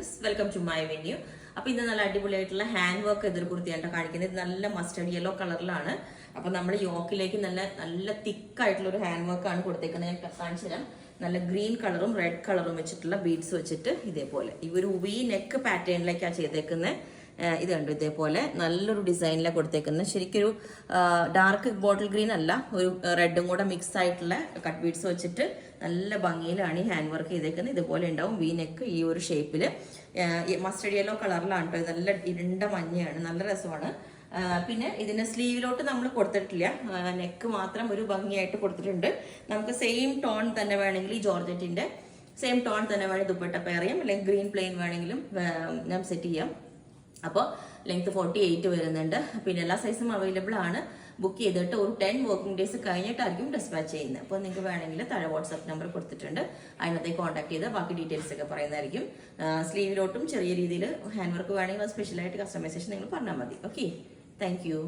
Friends, welcome to my venue. അപ്പൊ ഇത് നല്ല അടിപൊളിയായിട്ടുള്ള ഹാൻഡ് വർക്ക് എതിർ കുർത്തിയാണ് കാണിക്കുന്നത്. ഇത് നല്ല മസ്റ്റർഡ് യെല്ലോ കളറിലാണ്. അപ്പൊ നമ്മൾ യോക്കിലേക്ക് നല്ല തിക്കായിട്ടുള്ള ഒരു ഹാൻഡ് വർക്ക് ആണ് കൊടുത്തേക്കുന്നത്. ഞാൻ കാണിച്ചു തരാം. നല്ല ഗ്രീൻ കളറും റെഡ് കളറും വെച്ചിട്ടുള്ള ബീഡ്സ് വെച്ചിട്ട് ഇതേപോലെ ഈ ഒരു വി നെക്ക് പാറ്റേണിലേക്കാണ് ചെയ്തേക്കുന്നത്. ഇത് കണ്ടു, ഇതേപോലെ നല്ലൊരു ഡിസൈനിലാണ് കൊടുത്തേക്കുന്നത്. ശരിക്കൊരു ഡാർക്ക് ബോട്ടിൽ ഗ്രീൻ അല്ല, ഒരു റെഡും കൂടെ മിക്സ് ആയിട്ടുള്ള കട്ട് ബീഡ്സ് വെച്ചിട്ട് നല്ല ഭംഗിയിലാണ് ഈ ഹാൻഡ് വർക്ക് ചെയ്തേക്കുന്നത്. ഇതുപോലെ ഉണ്ടാവും വി നെക്ക് ഈ ഒരു ഷേപ്പിൽ. മസ്റ്റർഡ് യെല്ലോ കളറിലാണ് കേട്ടോ. നല്ല ഇരുണ്ട മഞ്ഞയാണ്, നല്ല രസമാണ്. പിന്നെ ഇതിന് സ്ലീവിലോട്ട് നമ്മൾ കൊടുത്തിട്ടില്ല, നെക്ക് മാത്രം ഒരു ഭംഗിയായിട്ട് കൊടുത്തിട്ടുണ്ട്. നമുക്ക് സെയിം ടോൺ തന്നെ വേണമെങ്കിൽ ഈ ജോർജറ്റിന്റെ സെയിം ടോൺ തന്നെ വേണമെങ്കിൽ ദുപ്പട്ട പെയർ ചെയ്യാം, അല്ലെങ്കിൽ ഗ്രീൻ പ്ലെയിൻ വേണമെങ്കിലും ഞാൻ സെറ്റ് ചെയ്യാം. അപ്പോൾ ലെങ്ത് 48 വരുന്നുണ്ട്. പിന്നെ എല്ലാ സൈസും അവൈലബിൾ ആണ്. ബുക്ക് ചെയ്തിട്ട് ഒരു 10 വർക്കിംഗ് ഡേയ്സ് കഴിഞ്ഞിട്ടായിരിക്കും ഡിസ്പാച്ച് ചെയ്യുന്നത്. അപ്പോൾ നിങ്ങൾക്ക് വേണമെങ്കിൽ താഴെ വാട്സാപ്പ് നമ്പർ കൊടുത്തിട്ടുണ്ട്, അതിനകത്തേക്ക് കോൺടാക്ട് ചെയ്ത് ബാക്കി ഡീറ്റെയിൽസ് ഒക്കെ പറയുന്നതായിരിക്കും. സ്ലീവിലോട്ടും ചെറിയ രീതിയിൽ ഹാൻഡ് വർക്ക് വേണമെങ്കിൽ സ്പെഷ്യലായിട്ട് കസ്റ്റമൈസേഷൻ നിങ്ങൾ പറഞ്ഞാൽ മതി. Okay, thank you.